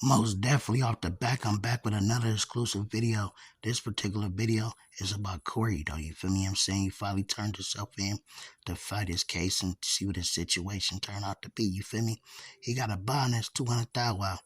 Most definitely off the back, I'm back with another exclusive video. This particular video is about Corey, though. You feel me? I'm saying he finally turned himself in to fight his case and see what his situation turned out to be. You feel me? He got a bond that's 200,000. Wow. You know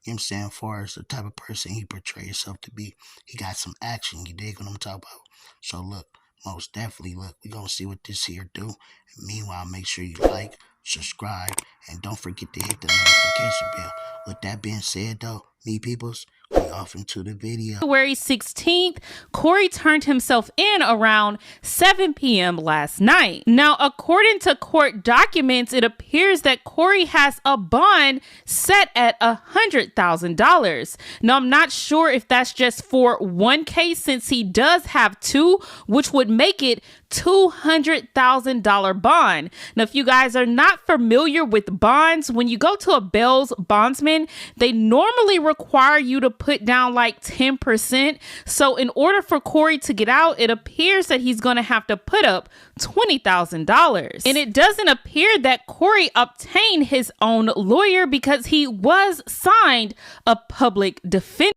what I'm saying? As far as the type of person he portrays himself to be, he got some action. You dig what I'm talking about? So look, most definitely, look, we gonna see what this here do. And meanwhile, make sure you like, subscribe, and don't forget to hit the notification bell. With that being said, though, me peoples, we off into the video. February 16th, Corey turned himself in around 7 p.m. last night. Now, according to court documents, it appears that Corey has a bond set at $100,000. Now, I'm not sure if that's just for one case, since he does have two, which would make it $200,000 bond. Now, if you guys are not familiar with bonds, when you go to a bail's bondsman, they normally require you to put down like 10%. So in order for Corey to get out, it appears that he's going to have to put up $20,000. And it doesn't appear that Corey obtained his own lawyer because he was signed a public defender.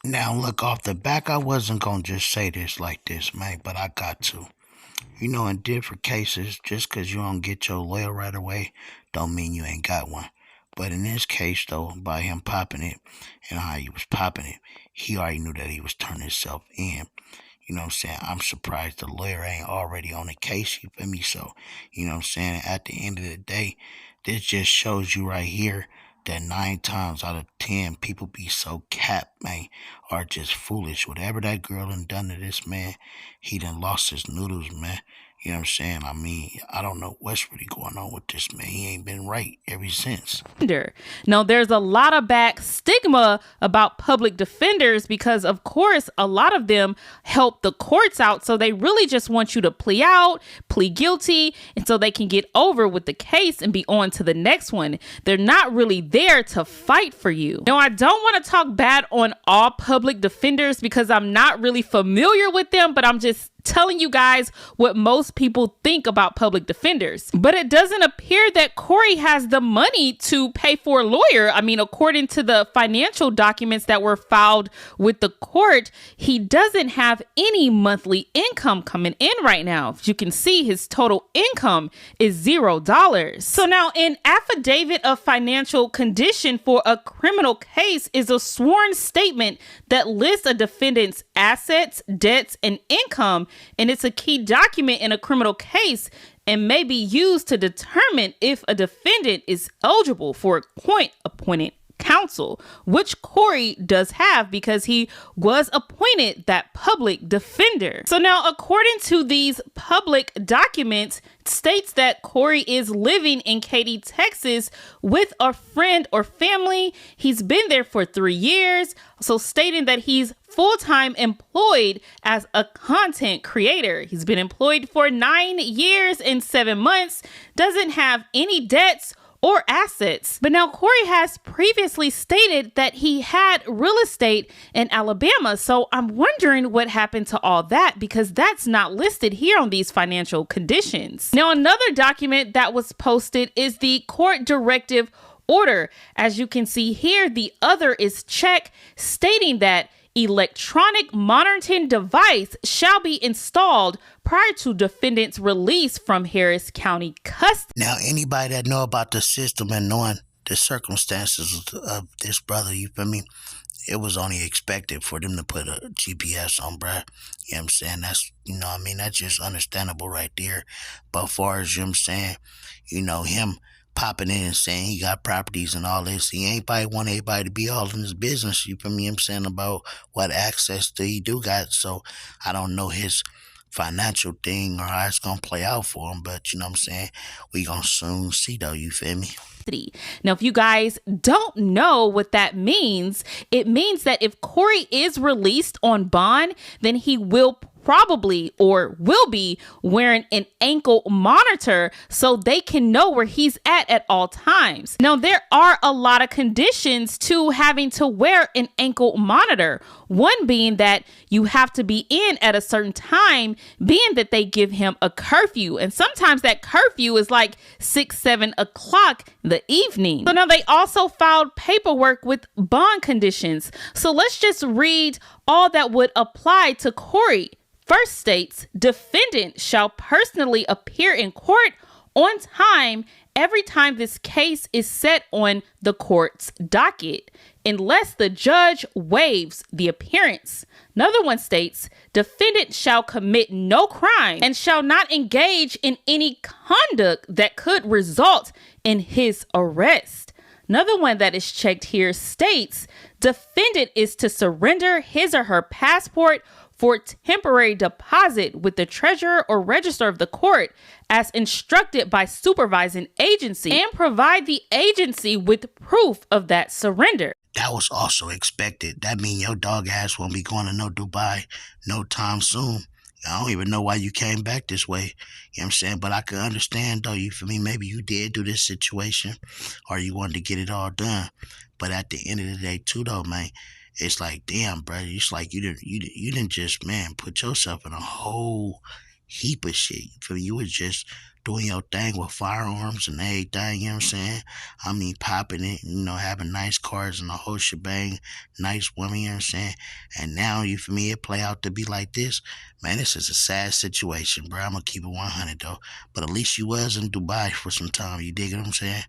Now, look, off the back, I wasn't going to just say this like this, man, but I got to. You know, in different cases, just because you don't get your lawyer right away, don't mean you ain't got one. But in this case, though, by him popping it and how he was popping it, he already knew that he was turning himself in. You know what I'm saying? I'm surprised the lawyer ain't already on the case, you feel me? So, you know what I'm saying? At the end of the day, this just shows you right here that 9 times out of 10 people be so capped, man, or just foolish. Whatever that girl done to this man, he done lost his noodles, man. You know what I'm saying? I mean, I don't know what's really going on with this man. He ain't been right ever since. Now, there's a lot of back stigma about public defenders because, of course, a lot of them help the courts out. So they really just want you to plead guilty, and so they can get over with the case and be on to the next one. They're not really there to fight for you. Now, I don't want to talk bad on all public defenders because I'm not really familiar with them, but I'm just telling you guys what most people think about public defenders. But it doesn't appear that Corey has the money to pay for a lawyer. I mean, according to the financial documents that were filed with the court, he doesn't have any monthly income coming in right now. As you can see, his total income is $0. So now, an affidavit of financial condition for a criminal case is a sworn statement that lists a defendant's assets, debts, and income, and it's a key document in a criminal case and may be used to determine if a defendant is eligible for a court-appointed counsel, which Corey does have because he was appointed that public defender. So now, according to these public documents, it states that Corey is living in Katy, Texas with a friend or family. He's been there for 3 years, so stating that he's full-time employed as a content creator. He's been employed for 9 years and 7 months, doesn't have any debts or assets. But now Corey has previously stated that he had real estate in Alabama. So I'm wondering what happened to all that, because that's not listed here on these financial conditions. Now, another document that was posted is the court directive order. As you can see here, the other is checked, stating that electronic monitoring device shall be installed prior to defendant's release from Harris County custody. Now, anybody that know about the system and knowing the circumstances of this brother, you feel me, it was only expected for them to put a GPS on, bruh. You know what I'm saying? That's, you know what I mean? That's just understandable right there. But as far as, you know what I'm saying, you know, him popping in and saying he got properties and all this, he ain't probably want everybody to be all in his business, you feel me? I'm saying about what access do he do got. So I don't know his financial thing or how it's gonna play out for him, but you know what I'm saying, we gonna soon see though, you feel me? Now, if you guys don't know what that means, it means that if Corey is released on bond, then he will probably or will be wearing an ankle monitor so they can know where he's at all times. Now, there are a lot of conditions to having to wear an ankle monitor. One being that you have to be in at a certain time, being that they give him a curfew. And sometimes that curfew is like 6, 7 o'clock in the evening. So now they also filed paperwork with bond conditions. So let's just read all that would apply to Corey. First states, defendant shall personally appear in court on time every time this case is set on the court's docket, unless the judge waives the appearance. Another one states, defendant shall commit no crime and shall not engage in any conduct that could result in his arrest. Another one that is checked here states, defendant is to surrender his or her passport for temporary deposit with the treasurer or register of the court as instructed by supervising agency and provide the agency with proof of that surrender. That was also expected. That mean your dog ass won't be going to no Dubai no time soon. I don't even know why you came back this way. You know what I'm saying? But I can understand, though, you feel me? Maybe you did do this situation or you wanted to get it all done. But at the end of the day, too, though, man, it's like, damn, bro. It's like you didn't just, man, put yourself in a whole heap of shit. You feel me? You was just doing your thing with firearms and everything, you know what I'm saying? I mean, popping it, having nice cars and the whole shebang, nice women, you know what I'm saying? And now, you feel me, it play out to be like this. Man, this is a sad situation, bro. I'm going to keep it 100, though. But at least you was in Dubai for some time, you dig what I'm saying?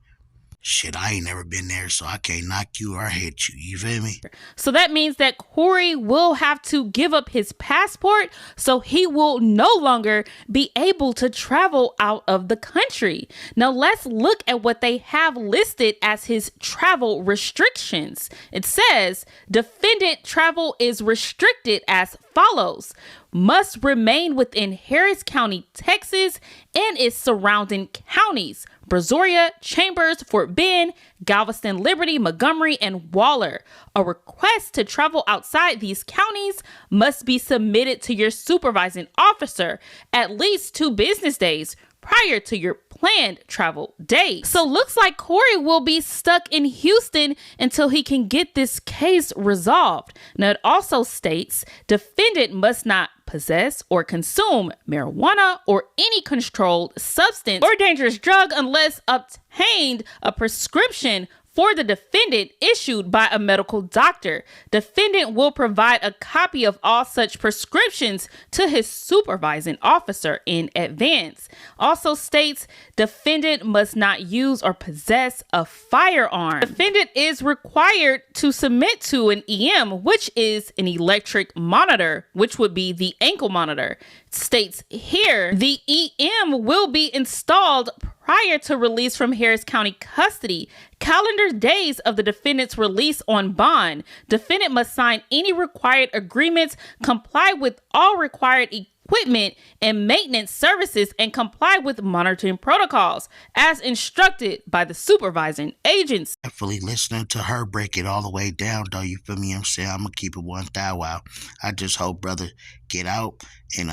Shit, I ain't never been there, so I can't knock you or hit you. You feel me? So that means that Corey will have to give up his passport, so he will no longer be able to travel out of the country. Now let's look at what they have listed as his travel restrictions. It says, defendant travel is restricted as follows. Must remain within Harris County, Texas, and its surrounding counties: Brazoria, Chambers, Fort Bend, Galveston, Liberty, Montgomery, and Waller. A request to travel outside these counties must be submitted to your supervising officer at least 2 business days prior to your planned travel date. So looks like Corey will be stuck in Houston until he can get this case resolved. Now it also states defendant must not possess or consume marijuana or any controlled substance or dangerous drug unless obtained a prescription for the defendant issued by a medical doctor. Defendant will provide a copy of all such prescriptions to his supervising officer in advance. Also states defendant must not use or possess a firearm. Defendant is required to submit to an EM, which is an electric monitor, which would be the ankle monitor. It states here the EM will be installed prior to release from Harris County custody. Calendar days of the defendant's release on bond. Defendant must sign any required agreements, comply with all required equipment and maintenance services, and comply with monitoring protocols as instructed by the supervising agency. Definitely listening to her break it all the way down, though, you feel me? I'm saying I'm gonna keep it 1,000. I just hope brother get out and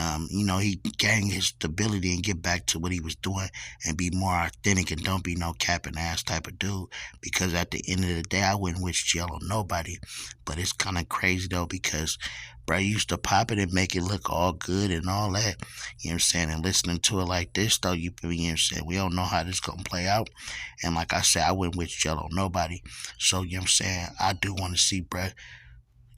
he gain his stability and get back to what he was doing and be more authentic and don't be no capping ass type of dude, because at the end of the day I wouldn't wish jail on nobody. But it's kind of crazy though, because bro used to pop it and make it look all good and all that, you know what I'm saying? And listening to it like this though, you know what I'm saying, we don't know how this gonna play out. And like I said, I wouldn't wish jail on nobody. So you know what I'm saying, I do want to see bro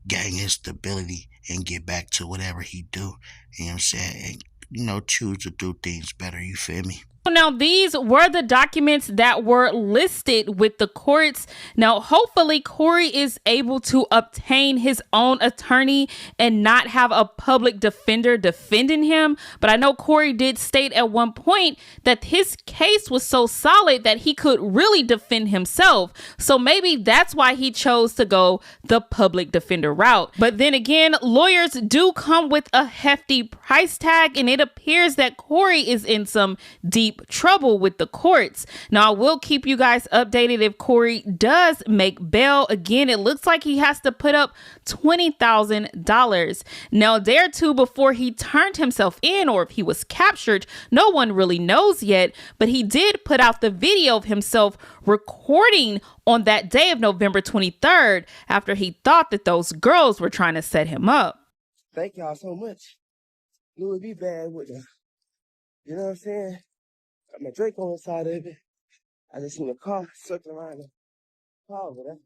gain his stability and get back to whatever he do, you know what I'm saying, and choose to do things better, you feel me? Now, these were the documents that were listed with the courts. Now, hopefully, Corey is able to obtain his own attorney and not have a public defender defending him. But I know Corey did state at one point that his case was so solid that he could really defend himself. So maybe that's why he chose to go the public defender route. But then again, lawyers do come with a hefty price tag, and it appears that Corey is in some deep deep trouble with the courts. Now, I will keep you guys updated if Corey does make bail. Again, it looks like he has to put up $20,000. Now, there too, before he turned himself in or if he was captured, no one really knows yet, but he did put out the video of himself recording on that day of November 23rd after he thought that those girls were trying to set him up. Thank y'all so much. It would be bad with the, you know what I'm saying? Got my drink on the side of it. I just seen a car circling around the car over there.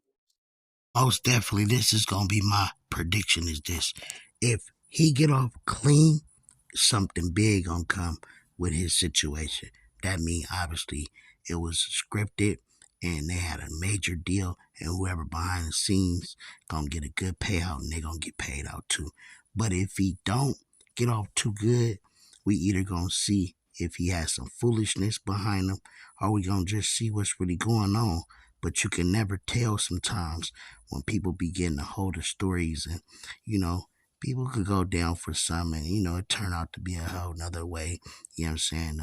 Most definitely, this is going to be my prediction is this. If he get off clean, something big going to come with his situation. That means, obviously, it was scripted and they had a major deal, and whoever behind the scenes going to get a good payout, and they going to get paid out too. But if he don't get off too good, we either going to see if he has some foolishness behind him, or we going to just see what's really going on. But you can never tell sometimes when people begin to hold the stories, and, you know, people could go down for some, and, you know, it turn out to be a whole nother way. You know what I'm saying?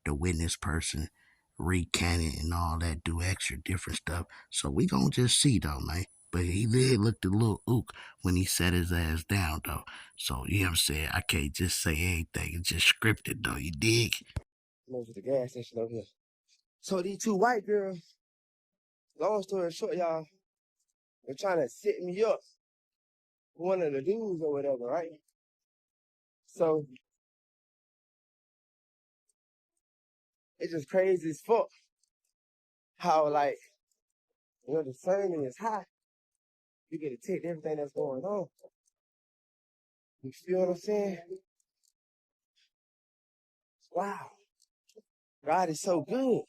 The witness person recant it and all that, do extra different stuff. So we gonna just see though, man. But he did look a little ook when he set his ass down though. So, you know what I'm saying? I can't just say anything. It's just scripted though, you dig? Over the gas station over here. So these two white girls, long story short, y'all, they're trying to set me up for one of the dudes or whatever, right? So it's just crazy as fuck how, like, you know, the sermon is high. You get to take everything that's going on. You feel what I'm saying? Wow. God is so good.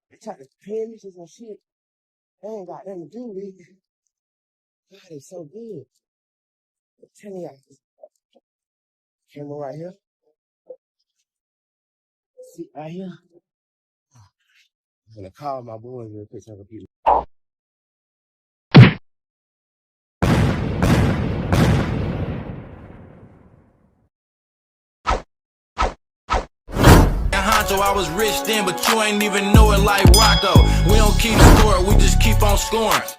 They try to pin me to some shit. They ain't got nothing to do with it. God is so good. I'm telling y'all. Camera right here. See, right here. I'm gonna call my boys real quick so I can be. So I was rich then, but you ain't even know it like Rocco. We don't keep score, we just keep on scoring.